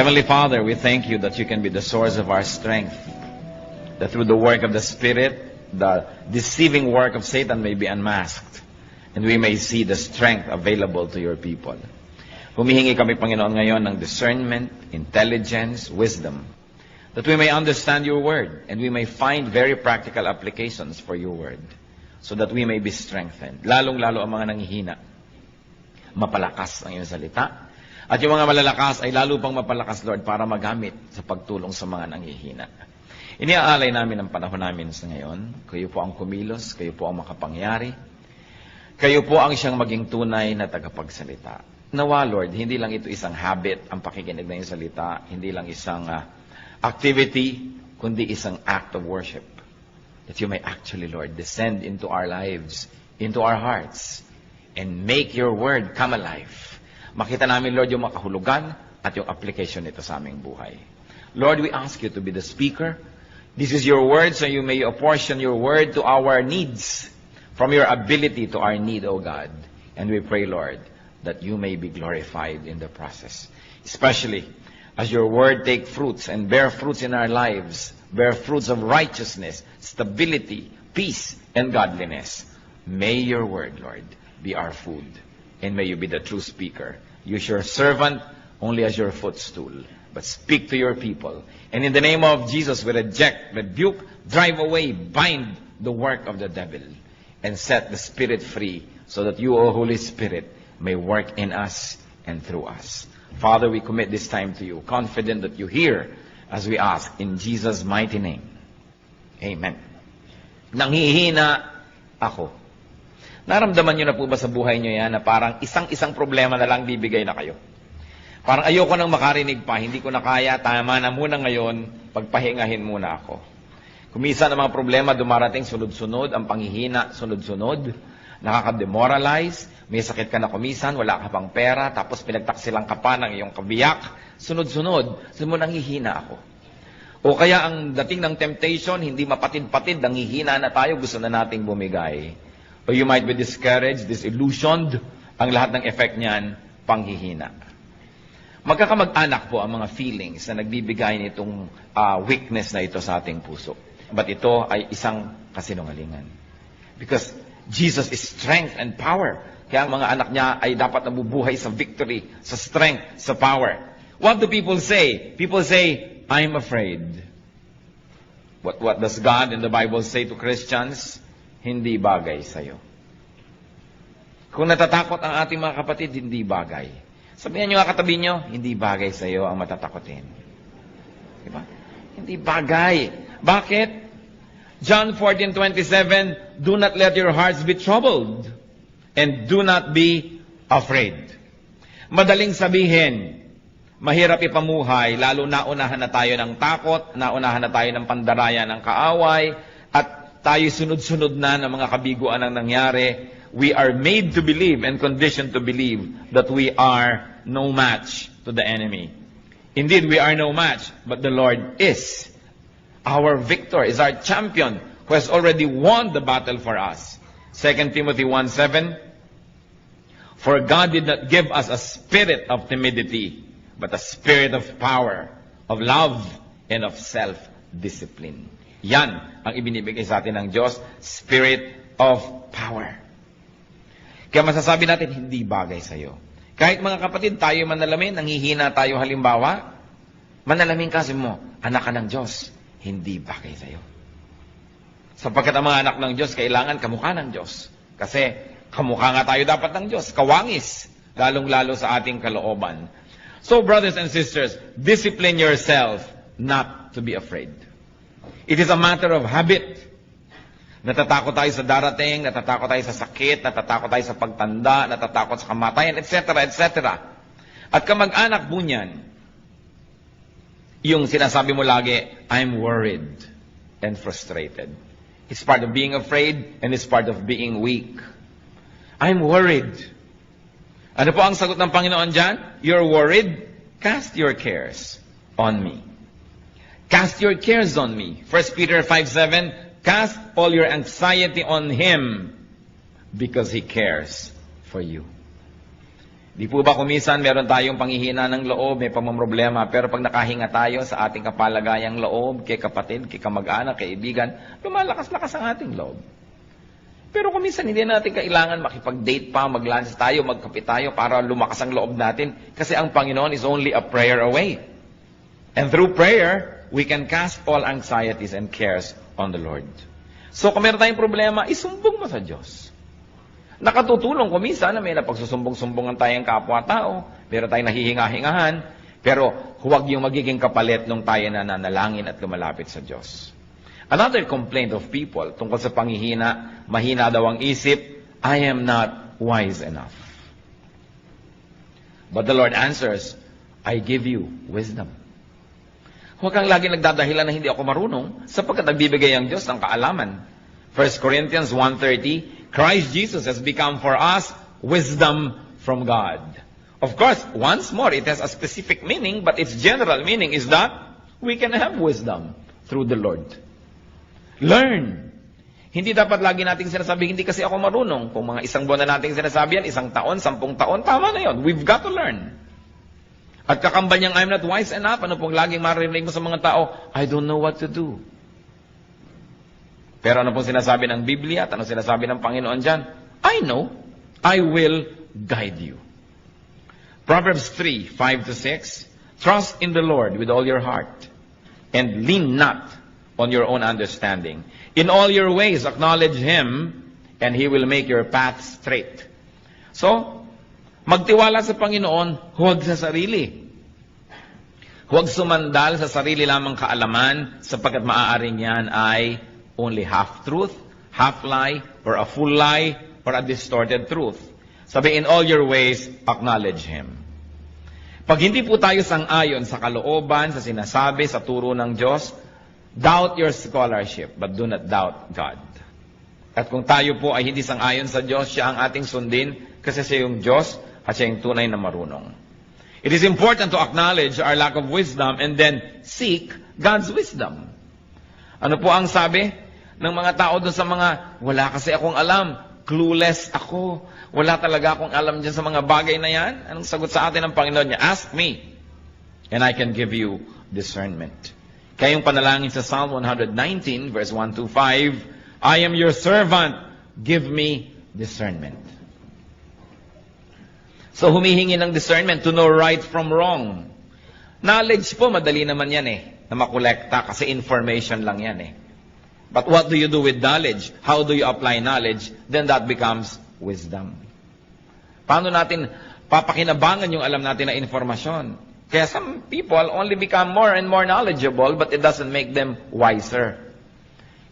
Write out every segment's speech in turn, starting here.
Heavenly Father, we thank you that you can be the source of our strength, that through the work of the Spirit, the deceiving work of Satan may be unmasked, and we may see the strength available to your people. Humihingi kami, Panginoon, ngayon ng discernment, intelligence, wisdom, that we may understand your word, and we may find very practical applications for your word, so that we may be strengthened. Lalong-lalo ang mga nanghihina, mapalakas ang iyong salita. At yung mga malalakas ay lalo pang mapalakas, Lord, para magamit sa pagtulong sa mga nanghihina. Iniaalay namin ang panahon namin sa ngayon. Kayo po ang kumilos, kayo po ang makapangyari. Kayo po ang siyang maging tunay na tagapagsalita. Nawa, Lord, hindi lang ito isang habit, ang pakikinig na yung salita, hindi lang isang activity, kundi isang act of worship. That you may actually, Lord, descend into our lives, into our hearts, and make your word come alive. Makita namin, Lord, yung makahulugan at yung application nito sa aming buhay. Lord, we ask you to be the speaker. This is your word, so you may apportion your word to our needs, from your ability to our need, O God. And we pray, Lord, that you may be glorified in the process. Especially as your word take fruits and bear fruits in our lives, bear fruits of righteousness, stability, peace, and godliness. May your word, Lord, be our food. And may you be the true speaker. Use your servant only as your footstool, but speak to your people. And in the name of Jesus, we reject, rebuke, drive away, bind the work of the devil, and set the Spirit free, so that you, O Holy Spirit, may work in us and through us. Father, we commit this time to you, confident that you hear as we ask in Jesus' mighty name. Amen. Nanghihina ako. Naramdaman nyo na po ba sa buhay nyo yan na parang isang problema na lang bibigay na kayo? Parang ayoko nang makarinig pa, hindi ko na kaya, tama na muna ngayon, pagpahingahin muna ako. Kumisa ng mga problema dumarating sunod-sunod, ang panghihina sunod-sunod, nakaka-demoralize, may sakit ka na kumisan, wala ka pang pera, tapos pinagtaksilang ka pa ng iyong kabiyak, sunod-sunod, mo nanghihina ako. O kaya ang dating ng temptation, hindi mapatid-patid, nanghihina na tayo, gusto na nating bumigay. Or you might be discouraged, disillusioned. Ang lahat ng effect niyan, panghihina. Magkakamag-anak po ang mga feelings na nagbibigay nitong weakness na ito sa ating puso. But ito ay isang kasinungalingan. Because Jesus is strength and power. Kaya ang mga anak niya ay dapat nabubuhay sa victory, sa strength, sa power. What do people say? People say, I'm afraid. What does God in the Bible say to Christians? Hindi bagay sa'yo. Kung natatakot ang ating mga kapatid, hindi bagay. Sabihan nyo nga katabi nyo, hindi bagay sa'yo ang matatakotin. Diba? Hindi bagay. Bakit? John 14:27, do not let your hearts be troubled, and do not be afraid. Madaling sabihin, mahirap ipamuhay, lalo naunahan na tayo ng takot, naunahan na tayo ng pandaraya ng kaaway, at tayo sunod-sunod na ng mga kabiguan ang nangyari. We are made to believe and conditioned to believe that we are no match to the enemy. Indeed, we are no match, but the Lord is. Our victor is our champion who has already won the battle for us. 2 Timothy 1:7, for God did not give us a spirit of timidity, but a spirit of power, of love, and of self-discipline. Yan ang ibinibigay sa atin ng Diyos, spirit of power. Kaya masasabi natin, hindi bagay sa'yo. Kahit mga kapatid, tayo manalamin, nanghihina tayo halimbawa, manalamin kasi mo, anak ka ng Diyos, hindi bagay sa'yo. Sapagkat ang mga anak ng Diyos, kailangan kamukha ng Diyos. Kasi kamukha nga tayo dapat ng Diyos, kawangis, lalong-lalo sa ating kalooban. So brothers and sisters, discipline yourself not to be afraid. It is a matter of habit. Natatakot tayo sa darating, natatakot tayo sa sakit, natatakot tayo sa pagtanda, natatakot sa kamatayan, etc., etc. At kamag-anak po niyan, yung sinasabi mo lagi, I'm worried and frustrated. It's part of being afraid and it's part of being weak. I'm worried. Ano po ang sagot ng Panginoon dyan? You're worried? Cast your cares on me. Cast your cares on me. 1 Peter 5:7, cast all your anxiety on Him because He cares for you. Di po ba kumisan meron tayong panghihina ng loob, may pamamroblema, pero pag nakahinga tayo sa ating kapalagayang loob, kay kapatid, kay kamag-anak, kay ibigan, lumalakas-lakas ang ating loob. Pero kumisan hindi natin kailangan makipag-date pa, mag-lunch tayo, magkape tayo para lumakas ang loob natin. Kasi ang Panginoon is only a prayer away. And through prayer, we can cast all anxieties and cares on the Lord. So kung meron tayong problema, isumbong mo sa Diyos. Nakatutulong kuminsan na may napagsusumbong-sumbongan tayong kapwa-tao, meron tayong nahihinga-hingahan, pero huwag yung magiging kapalit nung tayo na nanalangin at lumalapit sa Diyos. Another complaint of people tungkol sa panghihina, mahina daw ang isip, I am not wise enough. But the Lord answers, I give you wisdom. Huwag kang lagi nagdadahilan na hindi ako marunong, sapagkat nagbibigay ang Diyos ng kaalaman. 1 Corinthians 1:30, Christ Jesus has become for us wisdom from God. Of course, once more, it has a specific meaning, but its general meaning is that we can have wisdom through the Lord. Learn. Hindi dapat lagi nating sinasabi, hindi kasi ako marunong. Kung mga isang buwan na nating sinasabi yan, 1 taon, 10 taon, tama na yun. We've got to learn. At kakambal niyang, I'm not wise enough. Ano pong laging marinig mo sa mga tao? I don't know what to do. Pero ano pong sinasabi ng Biblia at ano sinasabi ng Panginoon dyan? I know. I will guide you. Proverbs 3:5-6. Trust in the Lord with all your heart and lean not on your own understanding. In all your ways acknowledge Him and He will make your path straight. So, magtiwala sa Panginoon, huwag sa sarili. Huwag sumandal sa sarili lamang kaalaman sapagkat maaaring yan ay only half-truth, half-lie, or a full lie, or a distorted truth. Sabi, in all your ways, acknowledge Him. Pag hindi po tayo sang-ayon sa kalooban, sa sinasabi, sa turo ng Diyos, doubt your scholarship, but do not doubt God. At kung tayo po ay hindi sang-ayon sa Diyos, siya ang ating sundin, kasi siya yung Diyos, at siya yung tunay na marunong. It is important to acknowledge our lack of wisdom, and then seek God's wisdom. Ano po ang sabi ng mga tao doon sa mga, wala kasi akong alam, clueless ako, wala talaga akong alam dyan sa mga bagay na yan? Anong sagot sa atin ng Panginoon niya? Ask me, and I can give you discernment. Kaya yung panalangin sa Psalm 119, verse 1-5, I am your servant, give me discernment. So humihingi ng discernment to know right from wrong. Knowledge po, madali naman yan na makolekta kasi information lang yan But what do you do with knowledge? How do you apply knowledge? Then that becomes wisdom. Paano natin papakinabangan yung alam natin na informasyon? Kaya some people only become more and more knowledgeable, but it doesn't make them wiser.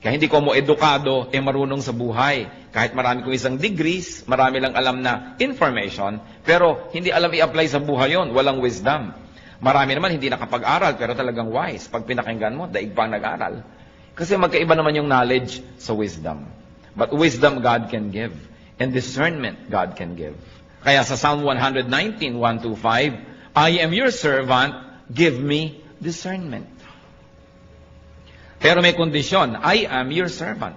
Kaya hindi ko mo edukado, marunong sa buhay. Kahit marami kong isang degrees, marami lang alam na information, pero hindi alam i-apply sa buhay yon, walang wisdom. Marami naman hindi nakapag-aral, pero talagang wise. Pag pinakinggan mo, daig pa nag-aral. Kasi magkaiba naman yung knowledge sa wisdom. But wisdom God can give, and discernment God can give. Kaya sa Psalm 119, 1-5, I am your servant, give me discernment. Pero may kondisyon, I am your servant.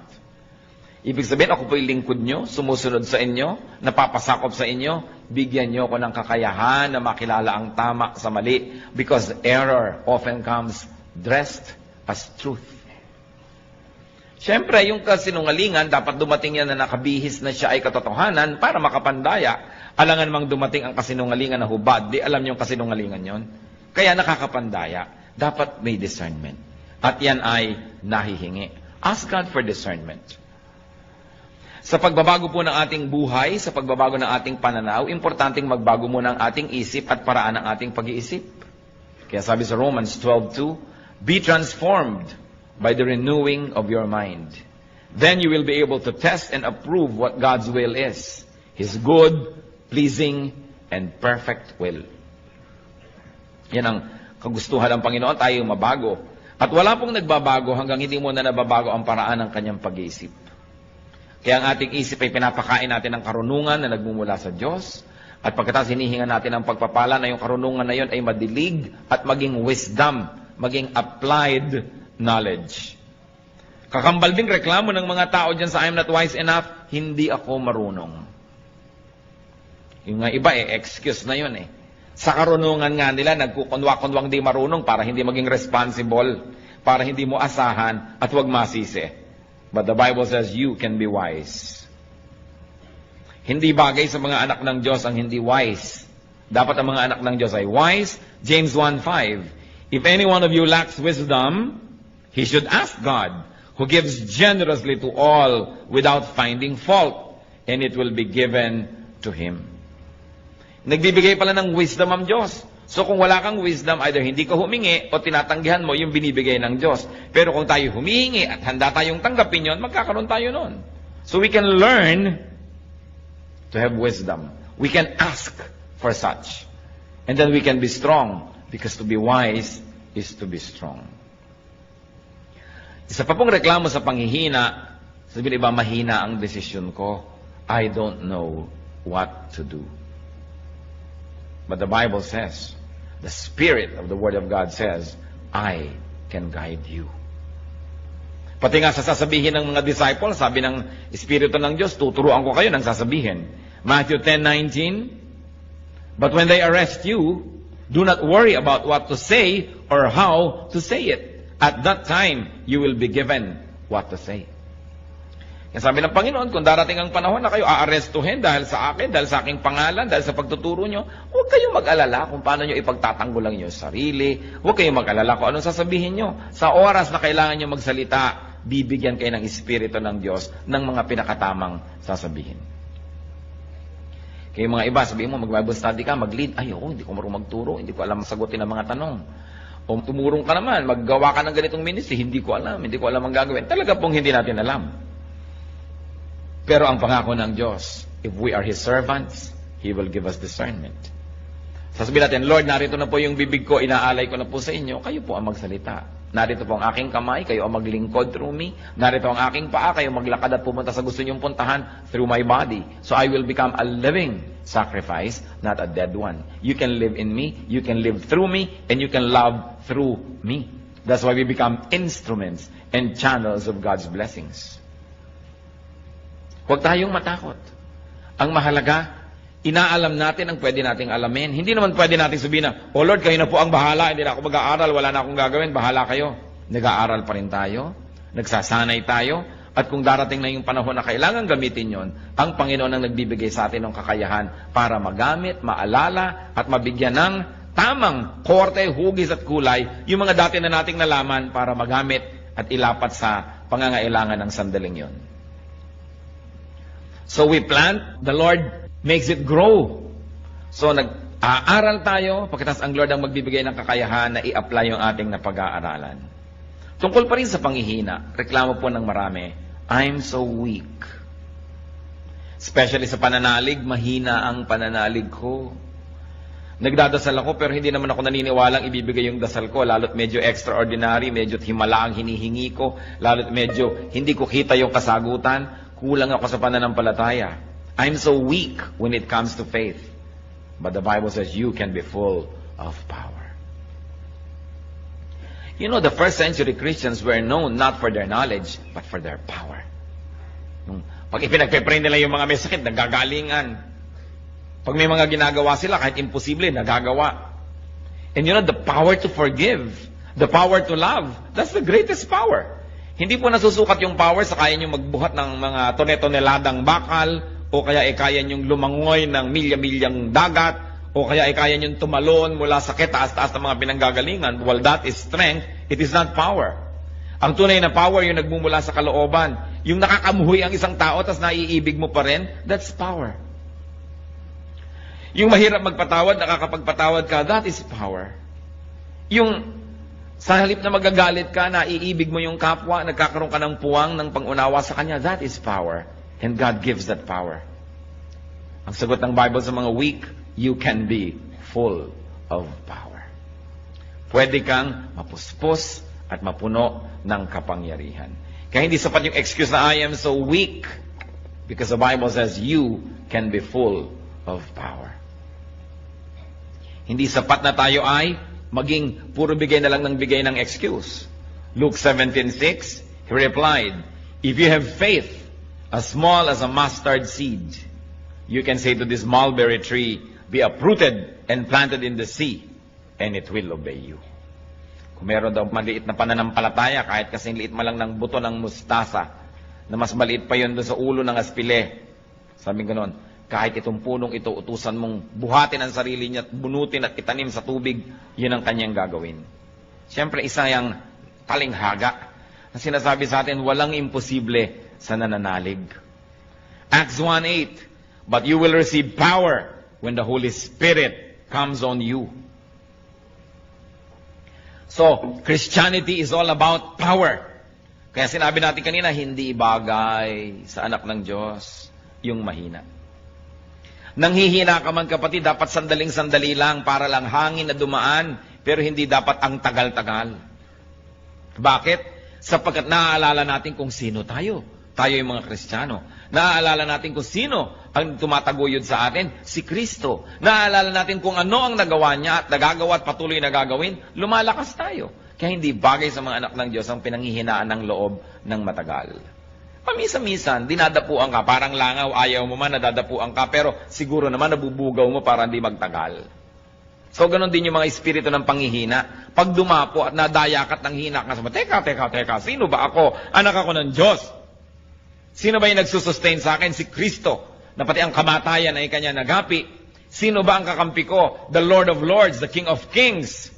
Ibig sabihin, ako po yung lingkod nyo, sumusunod sa inyo, napapasakop sa inyo, bigyan nyo ko ng kakayahan na makilala ang tama sa mali, because error often comes dressed as truth. Siyempre, yung kasinungalingan, dapat dumating yan na nakabihis na siya ay katotohanan para makapandaya. Alangan mang dumating ang kasinungalingan na hubad, di alam yung kasinungalingan yon. Kaya nakakapandaya. Dapat may discernment. At yan ay nahihingi. Ask God for discernment. Sa pagbabago po ng ating buhay, sa pagbabago ng ating pananaw, importanteng magbago muna ang ating isip at paraan ng ating pag-iisip. Kaya sabi sa Romans 12:2, be transformed by the renewing of your mind. Then you will be able to test and approve what God's will is. His good, pleasing, and perfect will. Yan ang kagustuhan ng Panginoon, tayo mabago. At wala pong nagbabago hanggang hindi mo na nababago ang paraan ng kanyang pag-iisip. Kaya ang ating isip ay pinapakain natin ng karunungan na nagmumula sa Diyos. At pagkatapos hinihingan natin ang pagpapala na yung karunungan na yun ay madilig at maging wisdom, maging applied knowledge. Kakambal ding reklamo ng mga tao dyan sa I'm not wise enough, hindi ako marunong. Yung nga iba, excuse na yun eh. Sa karunungan nga nila, nagkukunwa-kunwang di marunong para hindi maging responsible, para hindi mo asahan at huwag masisi. But the Bible says, you can be wise. Hindi bagay sa mga anak ng Diyos ang hindi wise. Dapat ang mga anak ng Diyos ay wise. James 1:5, if any one of you lacks wisdom, he should ask God, who gives generously to all without finding fault, and it will be given to him. Nagbibigay pala ng wisdom ang Diyos. So kung wala kang wisdom, either hindi ka humingi o tinatanggihan mo yung binibigay ng Diyos. Pero kung tayo humihingi at handa tayong tanggapin yon, magkakaroon tayo nun. So we can learn to have wisdom. We can ask for such. And then we can be strong, because to be wise is to be strong. Isa pa pong reklamo sa panghihina, sabihin iba, mahina ang desisyon ko. I don't know what to do. But the Bible says, the Spirit of the Word of God says, I can guide you. Pati nga sa sasabihin ng mga disciples, sabi ng Espiritu ng Diyos, tuturuan ko kayo ng sasabihin. Matthew 10:19, but when they arrest you, do not worry about what to say or how to say it. At that time, you will be given what to say. Kaya sabi ng Panginoon, kung darating ang panahon na kayo aarestuhin dahil sa akin, dahil sa aking pangalan, dahil sa pagtuturo nyo, huwag kayong mag-alala kung paano nyo ipagtatanggol ang inyong sarili. Huwag kayong mag-alala kung anong sasabihin nyo. Sa oras na kailangan nyo magsalita, bibigyan kayo ng Espiritu ng Diyos ng mga pinakatamang sasabihin. Kaya mga iba, sabihin mo, mag-Bible study ka, mag-lead. Ay, hindi ko marunong magturo, hindi ko alam sagutin ang mga tanong. O tumurong ka naman, maggawa ka ng ganitong ministry, hindi ko alam ang gagawin. Talaga pong hindi natin alam. Pero ang pangako ng Diyos, if we are His servants, He will give us discernment. Sasabihin natin, Lord, narito na po yung bibig ko, inaalay ko na po sa inyo, kayo po ang magsalita. Narito po ang aking kamay, kayo ang maglingkod through me. Narito ang aking paa, kayo maglakad at pumunta sa gusto niyong puntahan through my body. So I will become a living sacrifice, not a dead one. You can live in me, you can live through me, and you can love through me. That's why we become instruments and channels of God's blessings. Huwag tayong matakot. Ang mahalaga, inaalam natin ang pwede nating alamin. Hindi naman pwede natin sabihin na, oh Lord, kayo na po ang bahala, hindi na ako mag-aaral, wala na akong gagawin, bahala kayo. Nag-aaral pa rin tayo, nagsasanay tayo, at kung darating na yung panahon na kailangan gamitin yon, ang Panginoon ang nagbibigay sa atin ng kakayahan para magamit, maalala, at mabigyan ng tamang korte, hugis at kulay, yung mga dati na nating nalaman para magamit at ilapat sa pangangailangan ng sandaling yon. So we plant, the Lord makes it grow. So nag-aaral tayo, pagkatapos ang Lord ang magbibigay ng kakayahan na i-apply yung ating napag-aaralan. Tungkol pa rin sa panghihina, reklamo po ng marami, I'm so weak. Especially sa pananalig, mahina ang pananalig ko. Nagdadasal ako pero hindi naman ako naniniwalang ibibigay yung dasal ko, lalo't medyo extraordinary, medyo himala ang hinihingi ko, lalo't medyo hindi ko kita yung kasagutan. Kulang ako sa pananampalataya. I'm so weak when it comes to faith. But the Bible says you can be full of power. You know, the first century Christians were known not for their knowledge, but for their power. Pag ipinagpe-pray nila yung mga may sakit, nagagalingan. Pag may mga ginagawa sila, kahit imposible, nagagawa. And you know, the power to forgive, the power to love, that's the greatest power. Hindi po nasusukat yung power sa kaya nyo magbuhat ng mga tone-toneladang bakal, o kaya kaya nyong lumangoy ng milya-milyang dagat, o kaya kaya nyong tumalon mula sa kitaas-taas ng mga pinanggagalingan. Well, that is strength. It is not power. Ang tunay na power yung nagmumula sa kalooban. Yung nakakamuhoy ang isang tao, tas naiibig mo pa rin, that's power. Yung mahirap magpatawad, nakakapagpatawad ka, that is power. Yung sa halip na magagalit ka, naiibig mo yung kapwa, nagkakaroon ka ng puwang ng pangunawa sa kanya, that is power. And God gives that power. Ang sagot ng Bible sa mga weak, you can be full of power. Pwede kang mapuspos at mapuno ng kapangyarihan. Kaya hindi sapat yung excuse na I am so weak, because the Bible says you can be full of power. Hindi sapat na tayo ay maging puro bigay na lang ng bigay ng excuse. Luke 17:6, He replied, if you have faith as small as a mustard seed, You can say to this mulberry tree, be uprooted and planted in the sea, and it will obey you. Kung meron daw maliit na pananampalataya, kahit kasing liit man lang ng buto ng mustasa, na mas maliit pa yun doon sa ulo ng aspile, sabi ko noon, kahit itong punong ito, utusan mong buhatin ang sarili niya at bunutin at itanim sa tubig, yun ang kanyang gagawin. Siyempre, isa yung talinghaga na sinasabi sa atin, walang imposible sa nananalig. Acts 1:8, but you will receive power when the Holy Spirit comes on you. So, Christianity is all about power. Kaya sinabi natin kanina, hindi bagay sa anak ng Diyos yung mahina. Nanghihina ka man kapatid, dapat sandaling-sandali lang para lang hangin na dumaan, pero hindi dapat ang tagal-tagal. Bakit? Sapagkat naaalala natin kung sino tayo. Tayo yung mga Kristiyano. Naaalala natin kung sino ang tumataguyod sa atin, si Kristo. Naaalala natin kung ano ang nagawa niya at nagagawa at patuloy na gagawin, lumalakas tayo. Kaya hindi bagay sa mga anak ng Diyos ang pinanghihinaan ng loob ng matagal. Pamisa-misan, dinadapuan ka, parang langaw, ayaw mo man, nadadapuan ka, pero siguro naman nabubugaw mo para hindi magtagal. So, ganun din yung mga espiritu ng panghihina. Pag dumapo at nadayakat ng hina ka, teka, sino ba ako? Anak ako ng Diyos. Sino ba yung nagsusustain sa akin? Si Kristo, na pati ang kamatayan ay kanya nagapi. Sino ba ang kakampi ko? The Lord of Lords, the King of Kings.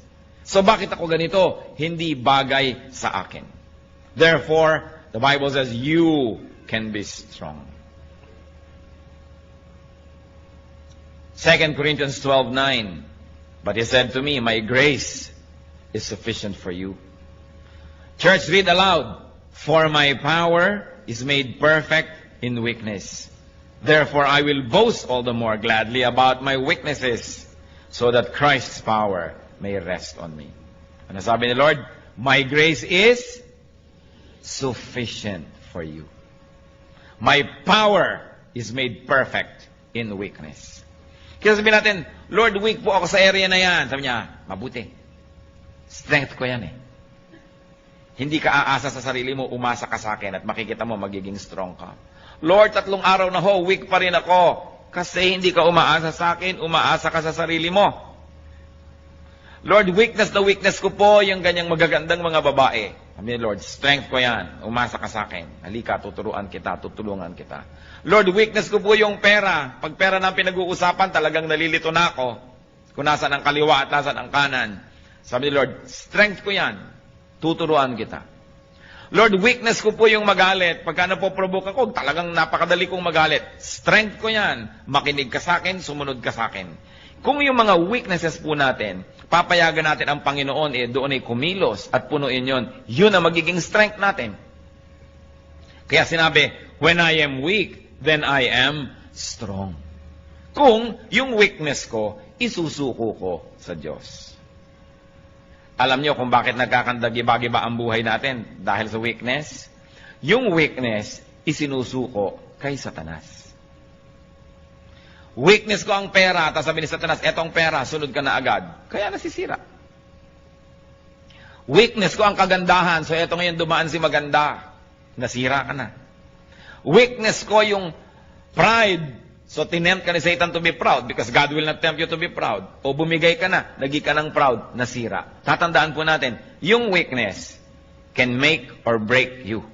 So bakit ako ganito? Hindi bagay sa akin. Therefore, the Bible says, you can be strong. 2 Corinthians 12:9, but he said to me, my grace is sufficient for you. Church, read aloud. For my power is made perfect in weakness. Therefore, I will boast all the more gladly about my weaknesses, so that Christ's power may rest on me. Ano sabi ni Lord? My grace is sufficient for you. My power is made perfect in weakness. Kaya sabihin natin, Lord, weak po ako sa area na yan. Sabi niya, mabuti. Strength ko yan eh. Hindi ka aasa sa sarili mo, umasa ka sa akin at makikita mo magiging strong ka. Lord, 3 araw na ho, weak pa rin ako. Kasi hindi ka umaasa sa akin, umaasa ka sa sarili mo. Lord, weakness na weakness ko po, yung ganyang magagandang mga babae. Sabi ni Lord, strength ko yan, umasa ka sa akin. Halika, tuturuan kita, tutulungan kita. Lord, weakness ko po yung pera. Pag pera na pinag-uusapan, talagang nalilito na ako. Kung nasan ang kaliwa at nasan ang kanan. Sabi ni Lord, strength ko yan. Tuturuan kita. Lord, weakness ko po yung magalit. Pagka napoprovoke ako, talagang napakadali kong magalit. Strength ko yan. Makinig ka sa akin, sumunod ka sa akin. Kung yung mga weaknesses po natin, papayagan natin ang Panginoon, doon ay kumilos at punuin yon. Yun ang magiging strength natin. Kaya sinabi, when I am weak, then I am strong. Kung yung weakness ko, isusuko ko sa Diyos. Alam niyo kung bakit nagkakandagi-bagi ba ang buhay natin? Dahil sa weakness. Yung weakness, isinusuko kay Satanas. Weakness ko ang pera, tapos sabi ni Satanas, etong pera, sunod ka na agad. Kaya nasisira. Weakness ko ang kagandahan, so eto ngayon dumaan si maganda. Nasira ka na. Weakness ko yung pride, so tinempt ka ni Satan to be proud because God will not tempt you to be proud. O bumigay ka na, naging ka ng proud, nasira. Tatandaan po natin, yung weakness can make or break you.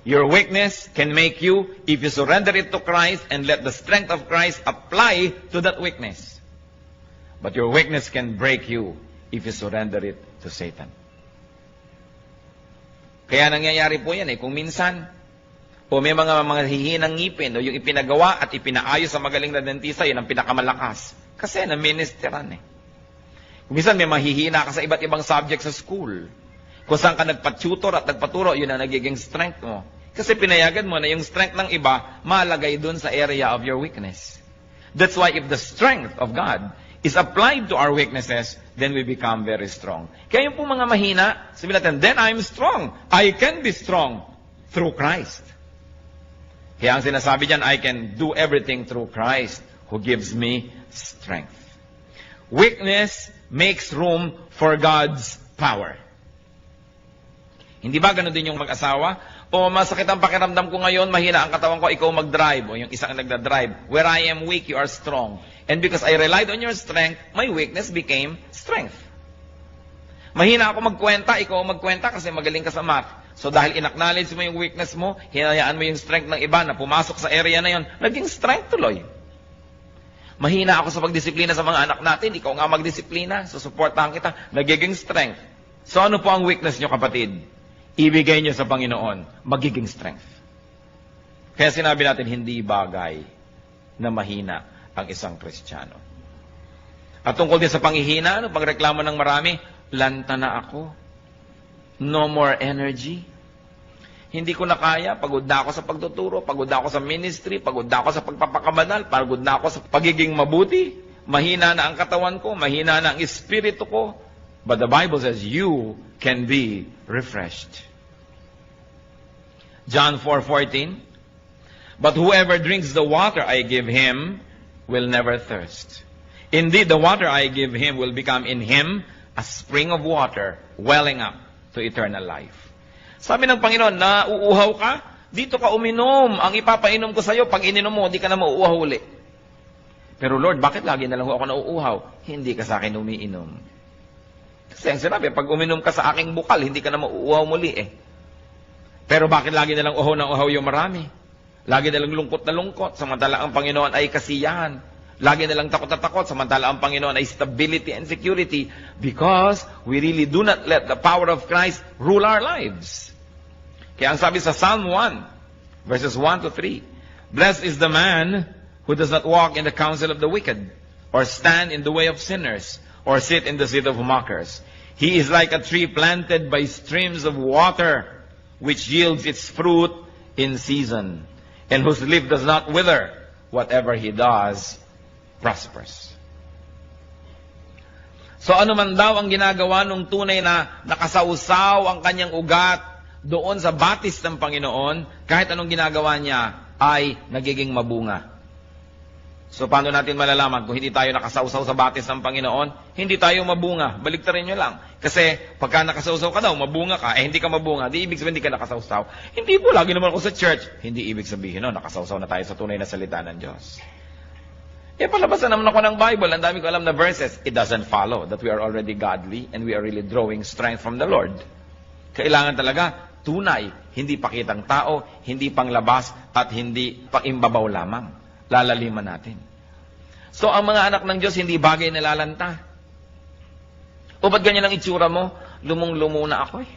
Your weakness can make you if you surrender it to Christ and let the strength of Christ apply to that weakness. But your weakness can break you if you surrender it to Satan. Kaya nangyayari po yan kung minsan, o may mga hihinang ngipin, o yung ipinagawa at ipinaayos sa magaling na dentista, yun ang pinakamalakas. Kasi na-ministeran Kung minsan may mahihina ka sa iba't ibang subject sa school. Kung saan ka nagpa-tutor at nagpaturo, yun ang nagiging strength mo. Kasi pinayagan mo na yung strength ng iba, malagay dun sa area of your weakness. That's why if the strength of God is applied to our weaknesses, then we become very strong. Kaya yung po mga mahina, sabihin natin, then I'm strong. I can be strong through Christ. Kaya ang sinasabi dyan, I can do everything through Christ who gives me strength. Weakness makes room for God's power. Hindi ba ganun din yung mag-asawa? O masakit ang pakiramdam ko ngayon, mahina ang katawan ko, ikaw mag-drive. O yung isang nagda-drive. Where I am weak, you are strong. And because I relied on your strength, my weakness became strength. Mahina ako magkwenta, ikaw magkwenta kasi magaling ka sa math. So dahil in-acknowledge mo yung weakness mo, hinayaan mo yung strength ng iba na pumasok sa area na yon, naging strength tuloy. Mahina ako sa pagdisiplina sa mga anak natin, ikaw nga magdisiplina, susuportahan kita, nagiging strength. So ano po ang weakness nyo, kapatid? Ibigay nyo sa Panginoon, magiging strength. Kaya sinabi natin, hindi bagay na mahina ang isang Kristiyano. At tungkol din sa panghihina, pagreklamo ng marami, lanta na ako. No more energy. Hindi ko na kaya, pagod na ako sa pagtuturo, pagod na ako sa ministry, pagod na ako sa pagpapakabanal, pagod na ako sa pagiging mabuti. Mahina na ang katawan ko, mahina na ang espiritu ko. But the Bible says, you can be refreshed. John 4:14, but whoever drinks the water I give him will never thirst. Indeed, the water I give him will become in him a spring of water welling up to eternal life. Sabi ng Panginoon, nauuhaw ka? Dito ka uminom. Ang ipapainom ko sa iyo, pag ininom mo, di ka na mauuhaw uli. Pero Lord, bakit lagi na lang ako nauuhaw? Hindi ka sa akin umiinom. Kasi ang sinabi, pag uminom ka sa aking bukal, hindi ka na mauuhaw muli eh. Pero bakit lagi na lang uhaw ng uhaw yung marami? Lagi na lang lungkot na lungkot, samantala ang Panginoon ay kasiyahan. Lagi na lang takot na takot, samantala ang Panginoon ay stability and security, because we really do not let the power of Christ rule our lives. Kaya ang sabi sa Psalm 1, verses 1 to 3, blessed is the man who does not walk in the counsel of the wicked, or stand in the way of sinners, or sit in the seat of mockers. He is like a tree planted by streams of water, which yields its fruit in season, and whose leaf does not wither. Whatever he does prospers. So ano man daw ang ginagawa nung tunay na nakasausaw ang kanyang ugat doon sa batis ng Panginoon, kahit anong ginagawa niya ay nagiging mabunga. So paano natin malalaman kung hindi tayo nakasausaw sa batis ng Panginoon? Hindi tayo mabunga. Baliktarin nyo lang. Kasi pagka nakasausaw ka daw, mabunga ka, hindi ka mabunga, di ibig sabihin hindi ka nakasausaw. Hindi po, lagi naman ako sa church. Hindi ibig sabihin, no, nakasausaw na tayo sa tunay na salita ng Diyos. Palabasan naman ako ng Bible, ang dami ko alam na verses. It doesn't follow that we are already godly and we are really drawing strength from the Lord. Kailangan talaga tunay, hindi pakitang tao, hindi panglabas, at hindi pangimbabaw lamang. Lalaliman natin. So, ang mga anak ng Diyos, hindi bagay na lalanta. O ba't ganyan ang itsura mo? Lumong-lumo na ako eh.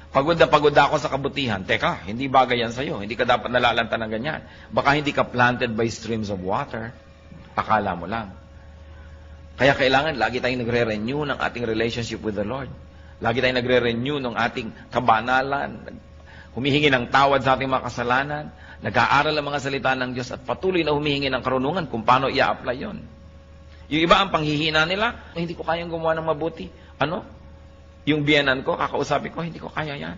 Pagod na pagod ako sa kabutihan. Teka, hindi bagay yan sa'yo. Hindi ka dapat nalalanta ng ganyan. Baka hindi ka planted by streams of water. Akala mo lang. Kaya kailangan, lagi tayong nagre-renew ng ating relationship with the Lord. Lagi tayong nagre-renew ng ating kabanalan. Humihingi ng tawad sa ating mga kasalanan. Nag-aaral ang mga salita ng Diyos at patuloy na humihingi ng karunungan kung paano i-apply yon. Yung iba ang panghihina nila, hindi ko kayang gumawa ng mabuti. Ano? Yung biyenan ko, kakausapin ko, hindi ko kaya yan.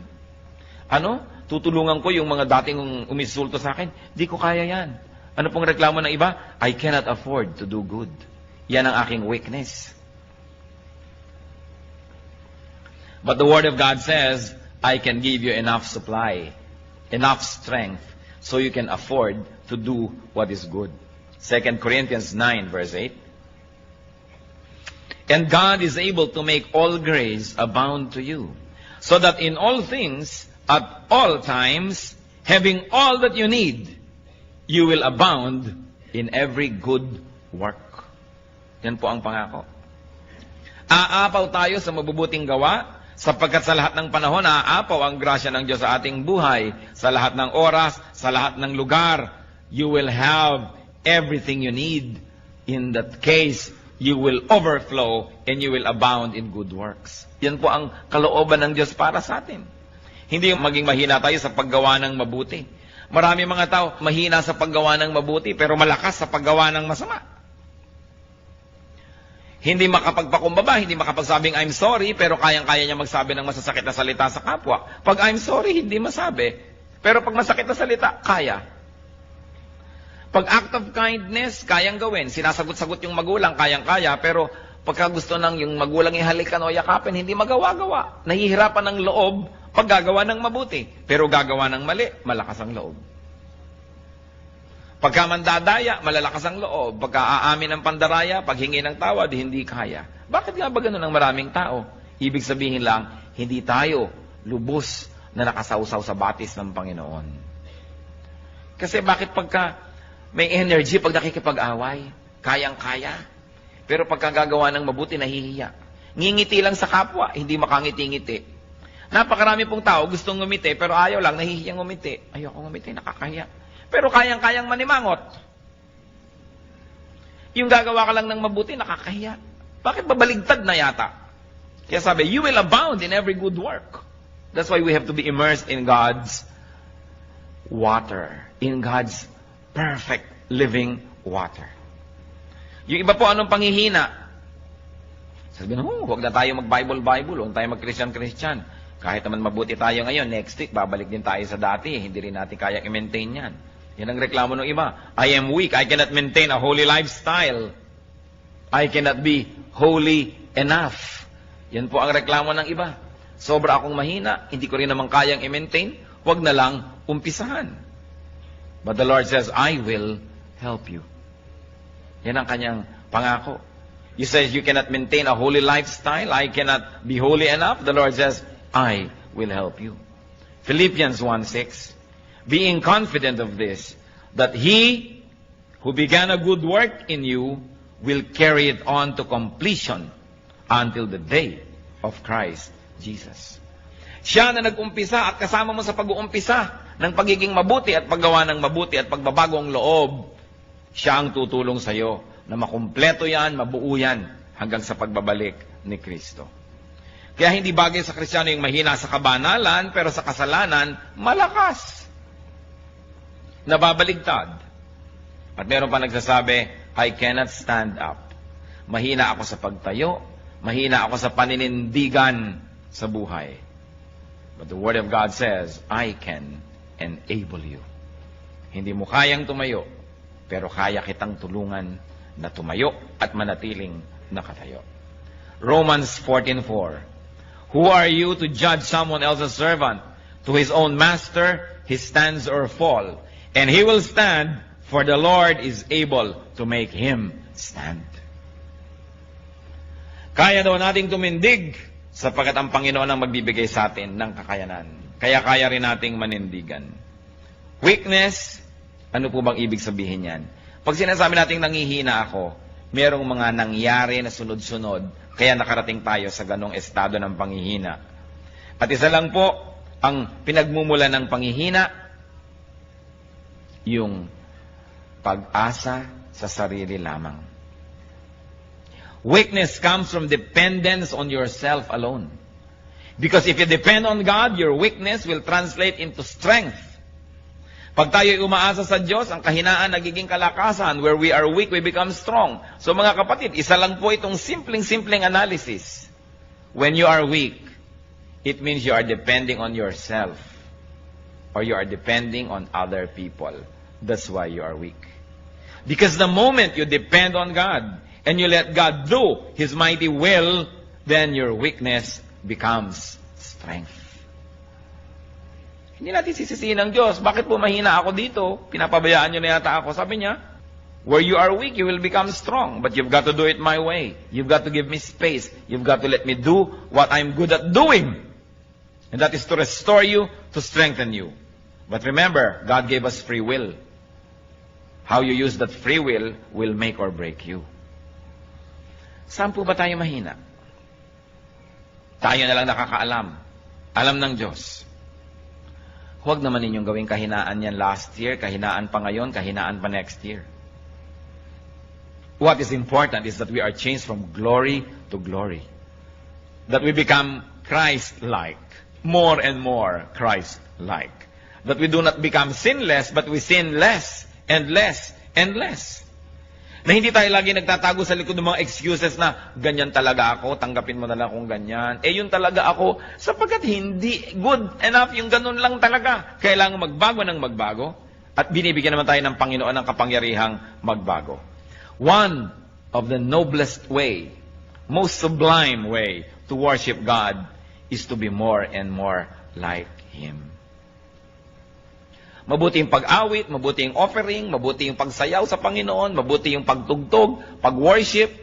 Ano? Tutulungan ko yung mga dating umisulto sa akin, hindi ko kaya yan. Ano pong reklamo ng iba? I cannot afford to do good. Yan ang aking weakness. But the Word of God says, I can give you enough supply, enough strength, so you can afford to do what is good. 2 Corinthians 9, verse 8. And God is able to make all grace abound to you, so that in all things, at all times, having all that you need, you will abound in every good work. Yan po ang pangako. Aapaw tayo sa mabubuting gawa, sapagkat sa lahat ng panahon, aapaw ang grasya ng Diyos sa ating buhay. Sa lahat ng oras, sa lahat ng lugar, you will have everything you need. In that case, you will overflow and you will abound in good works. Yan po ang kalooban ng Diyos para sa atin. Hindi maging mahina tayo sa paggawa ng mabuti. Marami mga tao mahina sa paggawa ng mabuti, pero malakas sa paggawa ng masama. Hindi makapagpakumbaba, hindi makapagsabing I'm sorry, pero kayang-kaya niya magsabi ng masasakit na salita sa kapwa. Pag I'm sorry, hindi masabi. Pero pag masakit na salita, kaya. Pag act of kindness, kayang gawin. Sinasagot-sagot yung magulang, kayang-kaya. Pero pagka gusto ng yung magulang ihalikan o yakapin, hindi magawa-gawa. Nahihirapan ng loob pag gagawa ng mabuti. Pero gagawa ng mali, malakas ang loob. Pagka mandadaya, malalakas ang loob. Pagka aamin ng pandaraya, paghingi ng tawad, hindi kaya. Bakit nga ba ganun ang maraming tao? Ibig sabihin lang, hindi tayo lubos na nakasawsaw sa batis ng Panginoon. Kasi bakit pagka may energy, pag nakikipag-away, kayang-kaya. Pero pagka gagawa ng mabuti, nahihiya. Ngingiti lang sa kapwa, hindi makangiti-ngiti. Napakarami pong tao gustong ngumiti, pero ayaw lang, nahihiyang ngumiti. Ayoko ngumiti, nakakahiya. Pero kayang-kayang manimangot. Yung gagawa ka lang ng mabuti, nakakahiya. Bakit babaligtad na yata? Kaya sabi, you will abound in every good work. That's why we have to be immersed in God's water. In God's perfect living water. Yung iba po, anong panghihina? Sabi na, huwag na tayo mag-Bible, huwag tayo mag-Christian. Kahit naman mabuti tayo ngayon, next week, babalik din tayo sa dati. Hindi rin natin kaya i-maintain yan. Yan ang reklamo ng iba. I am weak. I cannot maintain a holy lifestyle. I cannot be holy enough. Yan po ang reklamo ng iba. Sobra akong mahina. Hindi ko rin naman kayang i-maintain. Huwag na lang umpisahan. But the Lord says, I will help you. Yan ang kanyang pangako. You say you cannot maintain a holy lifestyle. I cannot be holy enough. The Lord says, I will help you. Philippians 1:6. Being confident of this, that He who began a good work in you will carry it on to completion until the day of Christ Jesus. Siya na nag-umpisa at kasama mo sa pag-uumpisa ng pagiging mabuti at paggawa ng mabuti at pagbabago ang loob, siya ang tutulong sa iyo na makumpleto yan, mabuo yan hanggang sa pagbabalik ni Kristo. Kaya hindi bagay sa Kristiyano yung mahina sa kabanalan, pero sa kasalanan, malakas. Nababaligtad. At meron pa nagsasabi, I cannot stand up. Mahina ako sa pagtayo, mahina ako sa paninindigan sa buhay. But the Word of God says, I can enable you. Hindi mo kayang tumayo, pero kaya kitang tulungan na tumayo at manatiling nakatayo. Romans 14:4. Who are you to judge someone else's servant? To his own master, he stands or fall. And he will stand, for the Lord is able to make him stand. Kaya daw nating tumindig, sapagkat ang Panginoon ang magbibigay sa atin ng kakayanan. Kaya kaya rin nating manindigan. Weakness, ano po bang ibig sabihin yan? Pag sinasabi nating nangihina ako, merong mga nangyari na sunod-sunod, kaya nakarating tayo sa ganong estado ng panghihina. At isa lang po, ang pinagmumula ng panghihina, yung pag-asa sa sarili lamang. Weakness comes from dependence on yourself alone. Because if you depend on God, your weakness will translate into strength. Pag tayo'y umaasa sa Diyos, ang kahinaan nagiging kalakasan. Where we are weak, we become strong. So mga kapatid, isa lang po itong simpleng analysis. When you are weak, it means you are depending on yourself. Or you are depending on other people. That's why you are weak. Because the moment you depend on God, and you let God do His mighty will, then your weakness becomes strength. Hindi natin sisisihin ng Diyos. Bakit po mahina ako dito? Pinapabayaan nyo na yata ako. Sabi niya, where you are weak, you will become strong. But you've got to do it my way. You've got to give me space. You've got to let me do what I'm good at doing. And that is to restore you, to strengthen you. But remember, God gave us free will. How you use that free will make or break you. Saan po ba tayo mahina? Tayo na lang nakakaalam. Alam ng Diyos. Huwag naman ninyong gawing kahinaan yan last year, kahinaan pa ngayon, kahinaan pa next year. What is important is that we are changed from glory to glory. That we become Christ-like. More and more Christ-like. That we do not become sinless, but we sin less and less and less. Na hindi tayo lagi nagtatago sa likod ng mga excuses na ganyan talaga ako, tanggapin mo na lang kung ganyan. Yun talaga ako, sapagkat hindi good enough yung ganun lang talaga. Kailangan magbago ng magbago. At binibigyan naman tayo ng Panginoon ng kapangyarihang magbago. One of the noblest way, most sublime way to worship God is to be more and more like Him. Mabuti yung pag-awit, mabuti yung offering, mabuti yung pagsayaw sa Panginoon, mabuti yung pagtugtog, pag-worship.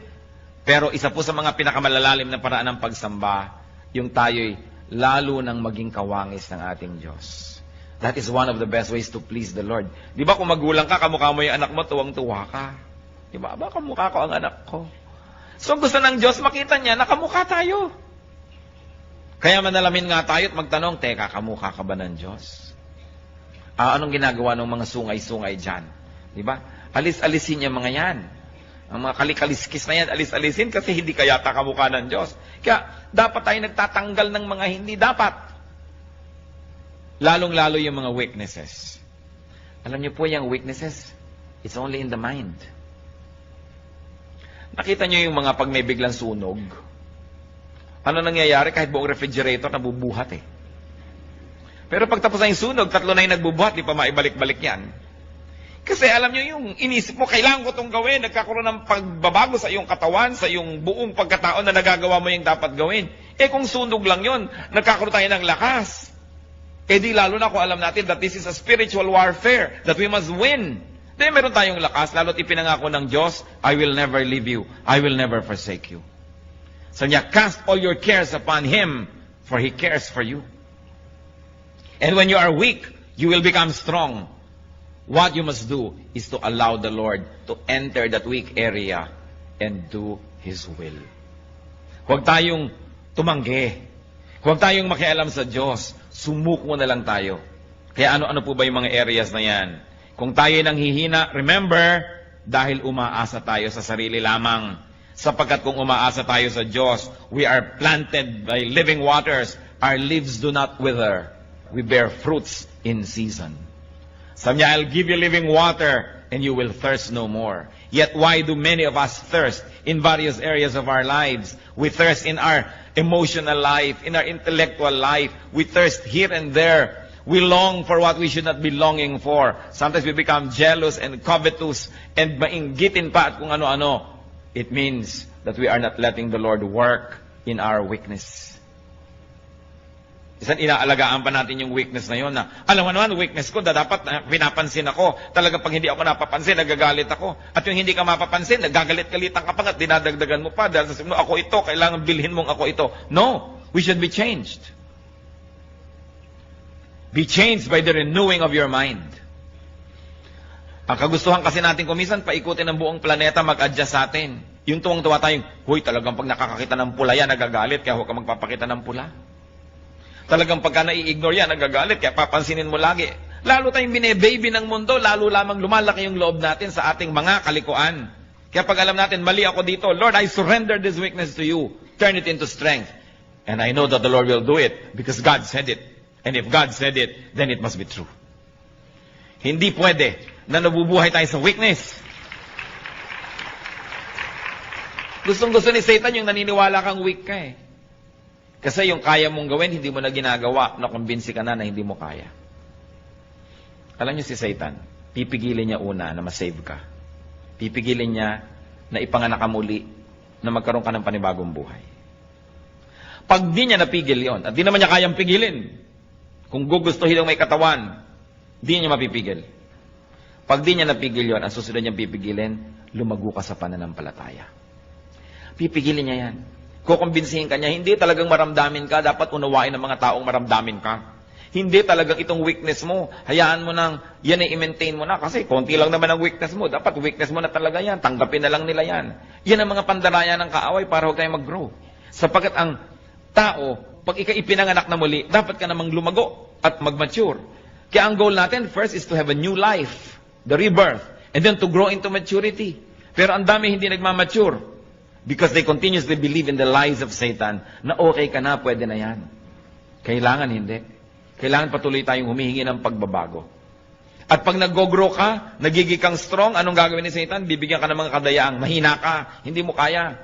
Pero isa po sa mga pinakamalalalim na paraan ng pagsamba, yung tayo'y lalo nang maging kawangis ng ating Diyos. That is one of the best ways to please the Lord. Di ba kung magulang ka, kamukha mo yung anak mo, tuwang-tuwa ka. Di ba? Kamukha ko ang anak ko. So gusto ng Diyos, makita niya, nakamukha tayo. Kaya manalamin nga tayo at magtanong, teka, kamukha ka ba ng Diyos? Anong ginagawa ng mga sungay-sungay dyan? Di ba? Alis-alisin yung mga yan. Ang mga kalikaliskis na yan, alis-alisin kasi hindi ka yata kamukha ng Diyos. Kaya dapat tayo nagtatanggal ng mga hindi dapat. Lalong-lalo yung mga weaknesses. Alam niyo po yung weaknesses, it's only in the mind. Nakita niyo yung mga pag may biglang sunog? Ano nangyayari? Kahit buong refrigerator nabubuhat eh. Pero pag tapos na yung sunog, 3 na yung nagbubuhat, di pa maibalik-balik yan. Kasi alam nyo yung inisip mo, kailangan ko itong gawin, nagkakaroon ng pagbabago sa iyong katawan, sa iyong buong pagkataon na nagagawa mo yung dapat gawin. Eh kung sunog lang yun, nagkakaroon tayo ng lakas. Eh di lalo na kung alam natin that this is a spiritual warfare, that we must win. Then meron tayong lakas, lalo't ipinangako ng Diyos, I will never leave you, I will never forsake you. So niya, cast all your cares upon Him, for He cares for you. And when you are weak, you will become strong. What you must do is to allow the Lord to enter that weak area and do His will. Huwag tayong tumanggi. Huwag tayong makialam sa Diyos. Sumuko na lang tayo. Kaya ano-ano po ba yung mga areas na yan? Kung tayo nanghihina, remember, dahil umaasa tayo sa sarili lamang. Sapagkat kung umaasa tayo sa Diyos, we are planted by living waters. Our leaves do not wither. We bear fruits in season. Sabi niya, I'll give you living water and you will thirst no more. Yet why do many of us thirst in various areas of our lives? We thirst in our emotional life, in our intellectual life. We thirst here and there. We long for what we should not be longing for. Sometimes we become jealous and covetous and mainggitin pa at kung ano-ano. It means that we are not letting the Lord work in our weakness. Isang inaalagaan pa natin yung weakness na yun na, alam mo naman, weakness ko, dapat pinapansin ako. Talagang pag hindi ako napapansin, nagagalit ako. At yung hindi ka mapapansin, nagagalit-galitan ka pa at dinadagdagan mo pa. Dahil sasabihin mo, ako ito, kailangan bilhin mong ako ito. No, we should be changed. Be changed by the renewing of your mind. Ang kagustuhan kasi natin kumisan, paikutin ng buong planeta, mag-adjust sa atin. Yung tuwang-tuwa tayong, huy, talagang pag nakakakita ng pula yan, nagagalit, kaya huwag ka magpapakita ng pula. Talagang pagka nai-ignore yan, nagagalit, kaya papansinin mo lagi. Lalo tayong bine-baby ng mundo, lalo lamang lumalaki yung loob natin sa ating mga kalikuan. Kaya pag alam natin, mali ako dito, Lord, I surrender this weakness to you. Turn it into strength. And I know that the Lord will do it because God said it. And if God said it, then it must be true. Hindi pwede na nabubuhay tayo sa weakness. Gustong-gusto ni Satan yung naniniwala kang weak ka eh. Kasi yung kaya mong gawin, hindi mo na ginagawa, nakumbinsi ka na hindi mo kaya. Alam niyo si Satan, pipigilin niya una na masave ka. Pipigilin niya na ipanganak ka muli, na magkaroon ka ng panibagong buhay. Pag di niya napigil yon, at di naman niya kayang pigilin, kung gugustuhin ng may katawan, di niya mapipigil. Pag di niya napigil yon, ang susunod niyang pipigilin, lumago ka sa pananampalataya. Pipigilin niya yan. Kukumbinsihin ka niya, hindi talagang maramdamin ka, dapat unawain ng mga taong maramdamin ka. Hindi talagang itong weakness mo, hayaan mo nang, yan ay i-maintain mo na, kasi konti lang naman ang weakness mo, dapat weakness mo na talaga yan, tanggapin na lang nila yan. Yan ang mga pandaraya ng kaaway para huwag tayong mag-grow. Sapagkat ang tao, pag ipinanganak na muli, dapat ka namang lumago at mag-mature. Kaya ang goal natin, first is to have a new life, the rebirth, and then to grow into maturity. Pero ang dami hindi nagmamature. Because they continuously believe in the lies of Satan na okay ka na, pwede na yan. Kailangan hindi. Kailangan patuloy tayong humihingi ng pagbabago. At pag nag-grow ka, nagiging kang strong, anong gagawin ni Satan? Bibigyan ka ng mga kadayaang, mahina ka, hindi mo kaya.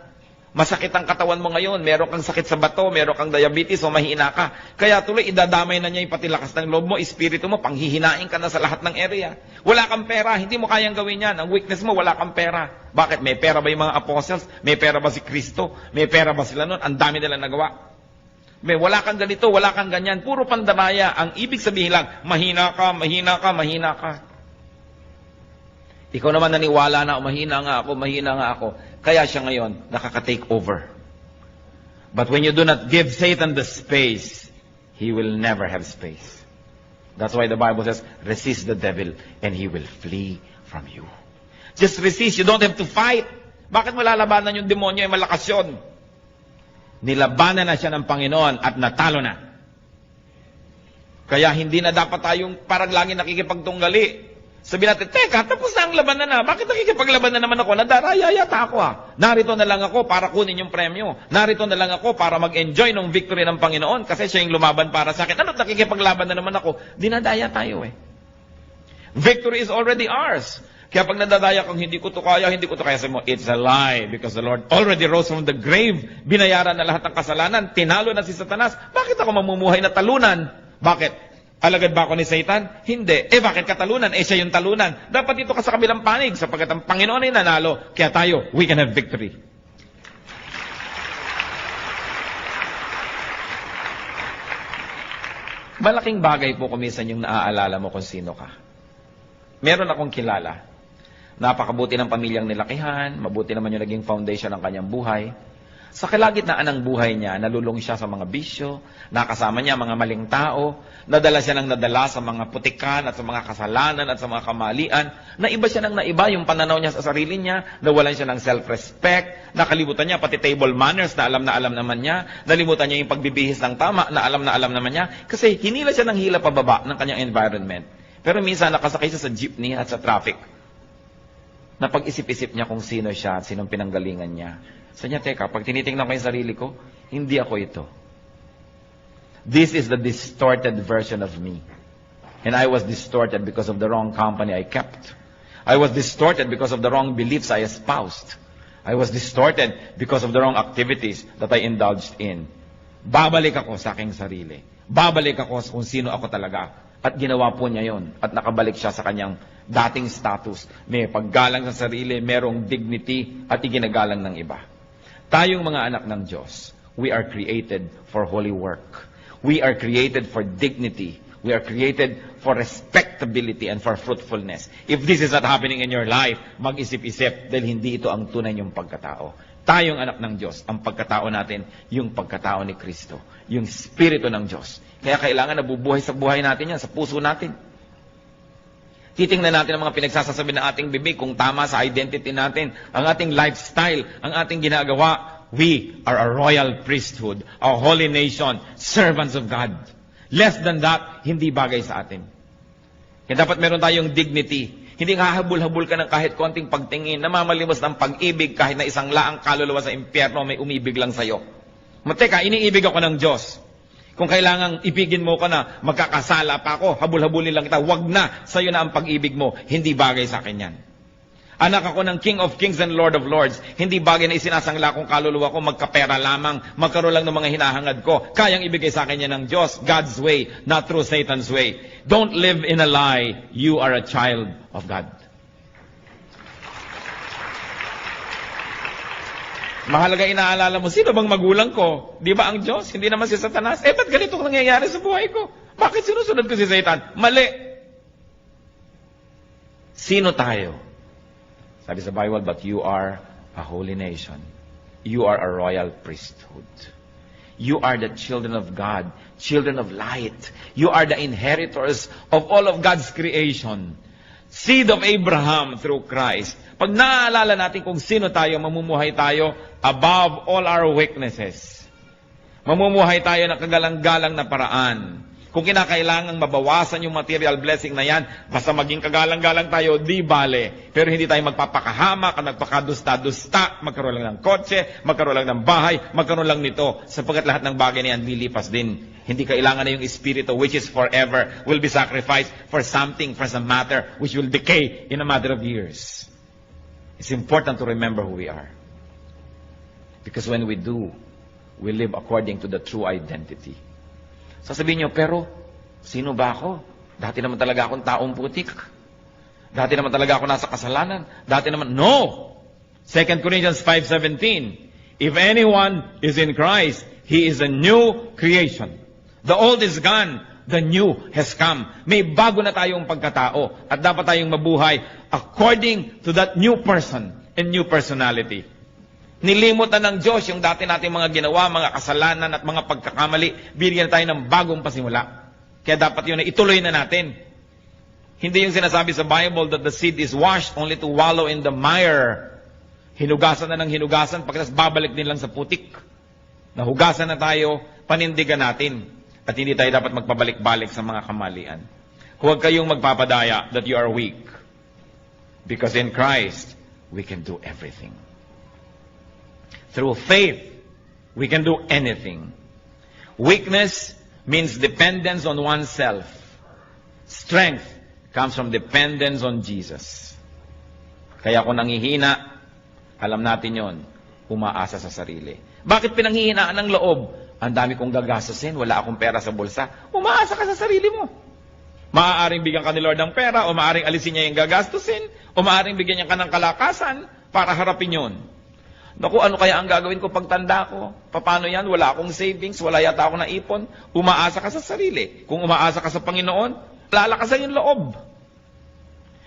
Masakit ang katawan mo ngayon, meron kang sakit sa bato, meron kang diabetes, o mahina ka. Kaya tuloy, idadamay na niya yung pati lakas ng loob mo, espiritu mo, panghihinain ka na sa lahat ng area. Wala kang pera, hindi mo kayang gawin yan. Ang weakness mo, wala kang pera. Bakit? May pera ba yung mga apostles? May pera ba si Kristo? May pera ba sila nun? Ang dami nilang nagawa. May wala kang ganito, wala kang ganyan. Puro pandamaya. Ang ibig sabihin lang, mahina ka, mahina ka, mahina ka. Ikaw naman naniwala na, mahina nga ako. Kaya siya ngayon, nakaka-take over. But when you do not give Satan the space, he will never have space. That's why the Bible says, resist the devil and he will flee from you. Just resist. You don't have to fight. Bakit mo lalabanan yung demonyo? Ay malakas yun. Nilabanan na siya ng Panginoon at natalo na. Kaya hindi na dapat tayong parang lagi nakikipagtunggali. Sabihin natin, teka, tapos na ang labanan na. Bakit nakikipaglaban na naman ako? Nadaraya yata ako Narito na lang ako para kunin yung premyo. Narito na lang ako para mag-enjoy ng victory ng Panginoon kasi siya yung lumaban para sa akin. Ano't nakikipaglaban na naman ako? Dinadaya tayo Victory is already ours. Kaya pag nadadaya kang hindi ko to kaya, sabi mo, it's a lie because the Lord already rose from the grave. Binayaran na lahat ng kasalanan. Tinalo na si Satanas. Bakit ako mamumuhay na talunan? Bakit? Alagad ba ako ni Satan? Hindi. Bakit katalunan? Siya yung talunan. Dapat dito ka sa kabilang panig sapagkat ang Panginoon ay nanalo. Kaya tayo, we can have victory. Malaking bagay po kumisan yung naaalala mo kung sino ka. Meron akong kilala. Napakabuti ng pamilyang nilakihan. Mabuti naman yung naging foundation ng kanyang buhay. Sa kalagitnaan ng buhay niya, nalulong siya sa mga bisyo, nakasama niya mga maling tao, nadala siya ng nadala sa mga putikan at sa mga kasalanan at sa mga kamalian, naiba siya ng naiba yung pananaw niya sa sarili niya, nawalan siya ng self-respect, nakalimutan niya pati table manners na alam naman niya, nalimutan niya yung pagbibihis ng tama na alam naman niya, kasi hinila siya ng hila pababa ng kanyang environment. Pero minsan nakasakay siya sa jeepney at sa traffic. Napag-isip-isip niya kung sino siya at sinong pinanggalingan niya. Sabi niya, teka, pag tinitingnan ko yung sarili ko, hindi ako ito. This is the distorted version of me. And I was distorted because of the wrong company I kept. I was distorted because of the wrong beliefs I espoused. I was distorted because of the wrong activities that I indulged in. Babalik ako sa aking sarili. Babalik ako kung sino ako talaga. At ginawa po niya yon. At nakabalik siya sa kanyang dating status. May paggalang sa sarili, merong dignity, at iginagalang ng iba. Tayong mga anak ng Diyos, we are created for holy work. We are created for dignity. We are created for respectability and for fruitfulness. If this is not happening in your life, mag-isip-isip dahil hindi ito ang tunay niyong pagkatao. Tayong anak ng Diyos, ang pagkatao natin, yung pagkatao ni Kristo. Yung Espiritu ng Diyos. Kaya kailangan nabubuhay sa buhay natin yan, sa puso natin. Titingnan natin ang mga pinagsasasabi ng ating bibig kung tama sa identity natin, ang ating lifestyle, ang ating ginagawa. We are a royal priesthood, a holy nation, servants of God. Less than that, hindi bagay sa atin. Kaya dapat meron tayong dignity. Hindi hahabol-habol ka ng kahit konting pagtingin, namamalimos ng pag-ibig kahit na isang laang kaluluwa sa impyerno may umibig lang sa'yo. Mateka, iniibig ako ng Diyos. Kung kailangang ibigin mo ka na, magkakasala pa ako, habul-habulin lang kita, wag na, sa'yo na ang pag-ibig mo. Hindi bagay sa akin yan. Anak ako ng King of Kings and Lord of Lords. Hindi bagay na isinasangla kong kaluluwa ko, magkapera lamang, magkaroon lang ng mga hinahangad ko. Kayang ibigay sa akin yan ng Diyos, God's way, not through Satan's way. Don't live in a lie. You are a child of God. Mahalaga inaalala mo, sino bang magulang ko? Di ba ang Diyos? Hindi naman si Satanas. Ba't ganito nangyayari sa buhay ko? Bakit sinusunod ko si Satan? Mali. Sino tayo? Sabi sa Bible, but you are a holy nation. You are a royal priesthood. You are the children of God, children of light. You are the inheritors of all of God's creation. Seed of Abraham through Christ. Pag naaalala natin kung sino tayo, mamumuhay tayo above all our weaknesses. Mamumuhay tayo ng kagalang-galang na paraan. Kung kinakailangang mabawasan yung material blessing na yan, basta maging kagalang-galang tayo, di bale. Pero hindi tayo magpapakahamak, nagpakadusta-dusta, magkaroon lang ng kotse, magkaroon lang ng bahay, magkaroon lang nito. Sapagkat lahat ng bagay na yan, lilipas din. Hindi kailangan na yung espiritu, which is forever, will be sacrificed for something, for some matter, which will decay in a matter of years. It's important to remember who we are. Because when we do, we live according to the true identity. Sasabihin nyo, pero, sino ba ako? Dati naman talaga akong taong putik. Dati naman talaga ako nasa kasalanan. Dati naman, no! 2 Corinthians 5:17, if anyone is in Christ, He is a new creation. The old is gone. The new has come. May bago na tayong pagkatao. At dapat tayong mabuhay according to that new person and new personality. Nilimot na ng Diyos yung dati nating mga ginawa, mga kasalanan at mga pagkakamali. Bigyan tayo ng bagong pasimula. Kaya dapat yun na ituloy na natin. Hindi yung sinasabi sa Bible that the seed is washed only to wallow in the mire. Hinugasan na ng hinugasan, pagkatapos babalik din lang sa putik. Nahugasan na tayo, panindigan natin. At hindi tayo dapat magpabalik-balik sa mga kamalian. Huwag kayong magpapadaya that you are weak. Because in Christ, we can do everything. Through faith, we can do anything. Weakness means dependence on oneself. Strength comes from dependence on Jesus. Kaya kung nangihina, alam natin yon, umaasa sa sarili. Bakit pinanghihinaan ng loob? Ang dami kong gagastusin, wala akong pera sa bulsa. Umaasa ka sa sarili mo. Maaaring bigyan ka ni Lord ng pera, o maaaring alisin niya yung gagastusin, o maaaring bigyan niya ka ng kalakasan para harapin yon. Naku, ano kaya ang gagawin ko pagtanda ko? Paano yan? Wala akong savings, wala yata ako naipon. Umaasa ka sa sarili. Kung umaasa ka sa Panginoon, lalakasan yung loob.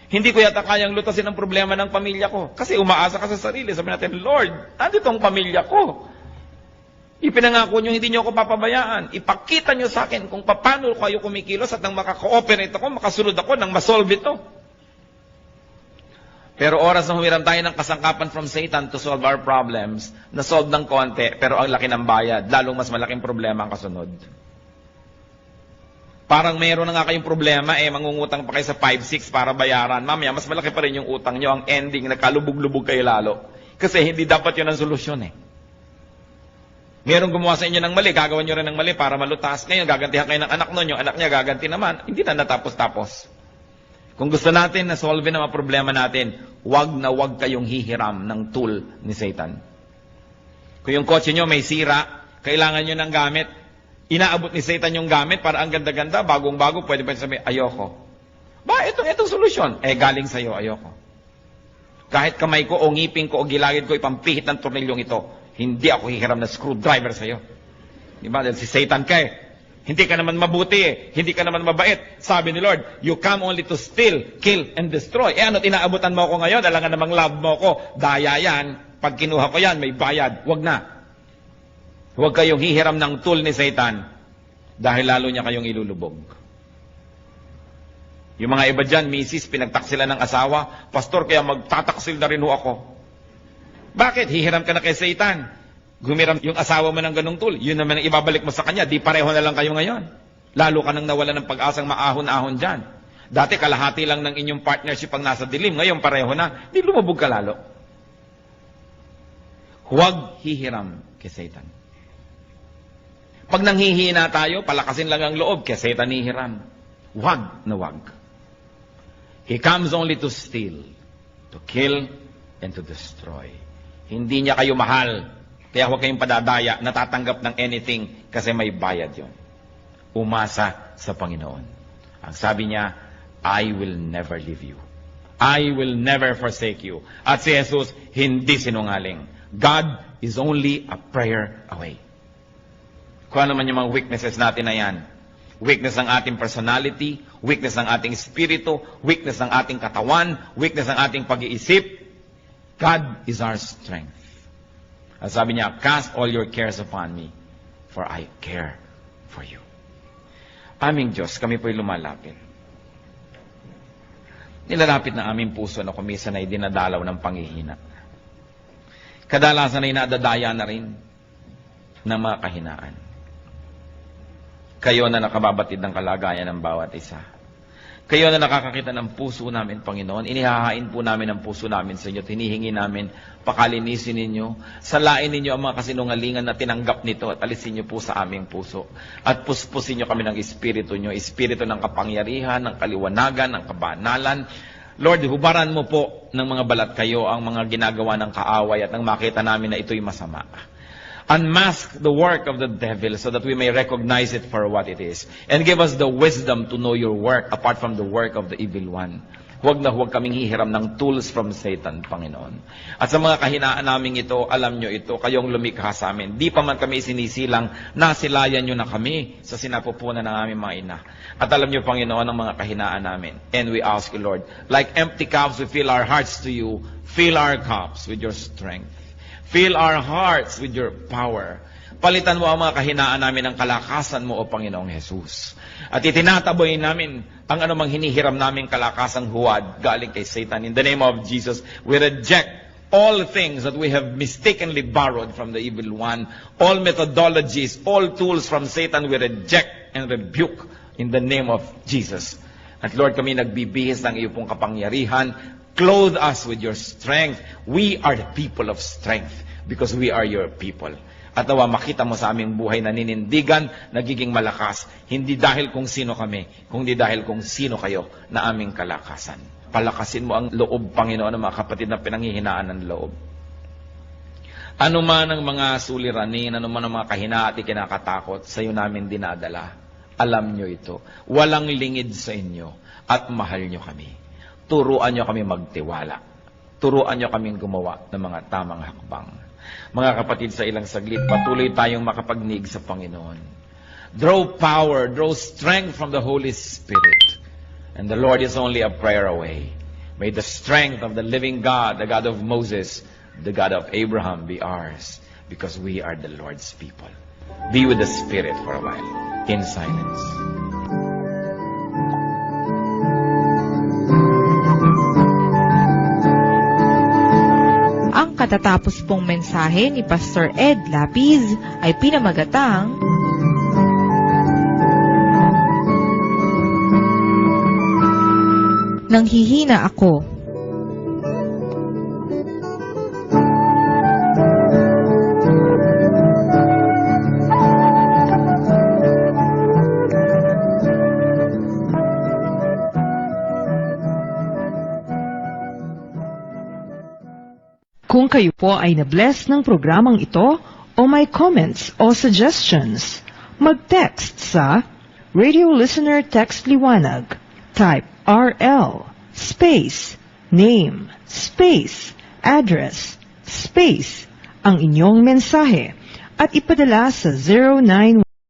Hindi ko yata kayang lutasin ang problema ng pamilya ko. Kasi umaasa ka sa sarili. Sabi natin, Lord, nandito ang pamilya ko. Ipinangako nyo, hindi nyo ako papabayaan. Ipakita nyo sa akin kung paano kayo kumikilos at nang makaka-cooperate ako, makasunod ako, nang masolve ito. Pero oras na humiram tayo ng kasangkapan from Satan to solve our problems, na-solve ng konti, pero ang laki ng bayad, lalong mas malaking problema ang kasunod. Parang meron na nga kayong problema, mangungutang pa kayo sa 5-6 para bayaran. Mamaya, mas malaki pa rin yung utang nyo. Ang ending, nagkalubog-lubog kayo lalo. Kasi hindi dapat yun ang solusyon Merong gumawa sa inyo ng mali, gagawan nyo rin ng mali para malutas. Ngayon, gagantihan kayo ng anak nun, yung anak niya gaganti naman. Hindi na natapos-tapos. Kung gusto natin na solve na mga problema natin, wag na wag kayong hihiram ng tool ni Satan. Kung yung kotse nyo may sira, kailangan nyo ng gamit, inaabot ni Satan yung gamit para ang ganda-ganda, bagong-bago, pwede pa sabihin, ayoko. Itong solusyon. Galing sa'yo, ayoko. Kahit kamay ko o ngipin ko o gilagid ko, ipampihit ng tornilyong ito, hindi ako hihiram na screwdriver sa'yo. Diba? Dahil si Satan ka Hindi ka naman mabuti Hindi ka naman mabait. Sabi ni Lord, you come only to steal, kill, and destroy. Ano't inaabutan mo ako ngayon? Alangan namang love mo ko. Daya yan. Pag kinuha ko yan, may bayad. Huwag na. Huwag kayong hihiram ng tool ni Satan dahil lalo niya kayong ilulubog. Yung mga iba dyan, misis, pinagtaksila ng asawa, pastor, kaya magtataksil na rin ho ako. Bakit? Hihiram ka na kay Satan. Gumiram yung asawa mo ng ganong tool, yun naman ang ibabalik mo sa kanya, di pareho na lang kayo ngayon. Lalo ka nang nawala ng pag-asang maahon-ahon dyan. Dati kalahati lang ng inyong partnership ang nasa dilim, ngayon pareho na, di lumubog ka lalo. Huwag hihiram kay Satan. Pag nanghihina tayo, palakasin lang ang loob, kay Satan hihiram. Huwag na huwag. He comes only to steal, to kill, and to destroy. Hindi niya kayo mahal. Kaya huwag kayong padadaya, natatanggap ng anything kasi may bayad yon. Umasa sa Panginoon. Ang sabi niya, I will never leave you. I will never forsake you. At si Jesus, hindi sinungaling. God is only a prayer away. Kung ano man yung mga weaknesses natin na yan. Weakness ng ating personality, weakness ng ating espiritu, weakness ng ating katawan, weakness ng ating pag-iisip. God is our strength. At sabi niya, cast all your cares upon me, for I care for you. Aming Diyos, kami po'y lumalapit. Nilalapit na aming puso na kumisan ay dinadalaw ng panghihina. Kadalasan ay nadadaya na rin ng mga kahinaan. Kayo na nakababatid ng kalagayan ng bawat isa. Kayo na nakakakita ng puso namin, Panginoon. Inihahain po namin ang puso namin sa inyo. Hinihingi namin, pakalinisin ninyo. Salain ninyo ang mga kasinungalingan na tinanggap nito at alisin niyo po sa aming puso. At puspusin niyo kami ng espiritu niyo. Espiritu ng kapangyarihan, ng kaliwanagan, ng kabanalan. Lord, hubaran mo po ng mga balat kayo ang mga ginagawa ng kaaway at nang makita namin na ito'y masama. Unmask the work of the devil so that we may recognize it for what it is. And give us the wisdom to know your work apart from the work of the evil one. Huwag na huwag kaming hihiram ng tools from Satan, Panginoon. At sa mga kahinaan namin ito, alam nyo ito, kayong lumikha sa amin. Di pa man kami sinisilang, nasilayan nyo na kami sa sinapupunan ng aming mga ina. At alam nyo, Panginoon, ang mga kahinaan namin. And we ask you, Lord, like empty cups, we fill our hearts to you. Fill our cups with your strength. Fill our hearts with your power. Palitan mo ang mga kahinaan namin ng kalakasan mo, O Panginoong Jesus. At itinataboy namin ang anumang hinihiram namin kalakasang huwad galing kay Satan. In the name of Jesus, we reject all things that we have mistakenly borrowed from the evil one. All methodologies, all tools from Satan, we reject and rebuke in the name of Jesus. At Lord, kami nagbibihis ng iyong pong kapangyarihan. Clothe us with your strength. We are the people of strength because we are your people. At nawa makita mo sa aming buhay na ninindigan, nagiging malakas, hindi dahil kung sino kami, kundi dahil kung sino kayo na aming kalakasan. Palakasin mo ang loob, Panginoon, ng mga kapatid na pinanghihinaan ng loob. Ano man ang mga suliranin, ano man ang mga kahina at ikinakatakot, sa iyo namin dinadala. Alam nyo ito. Walang lingid sa inyo at mahal nyo kami. Turuan nyo kami magtiwala. Turuan nyo kaming gumawa ng mga tamang hakbang. Mga kapatid, sa ilang saglit, patuloy tayong makapagnig sa Panginoon. Draw power, draw strength from the Holy Spirit. And the Lord is only a prayer away. May the strength of the living God, the God of Moses, the God of Abraham be ours, because we are the Lord's people. Be with the Spirit for a while, in silence. Ang katatapos pong mensahe ni Pastor Ed Lapiz ay pinamagatang Nanghihina Ako. Kung kayo po ay na-bless ng programang ito o may comments o suggestions, mag-text sa Radio Listener Text Liwanag. Type RL space name space address space ang inyong mensahe at ipadala sa 09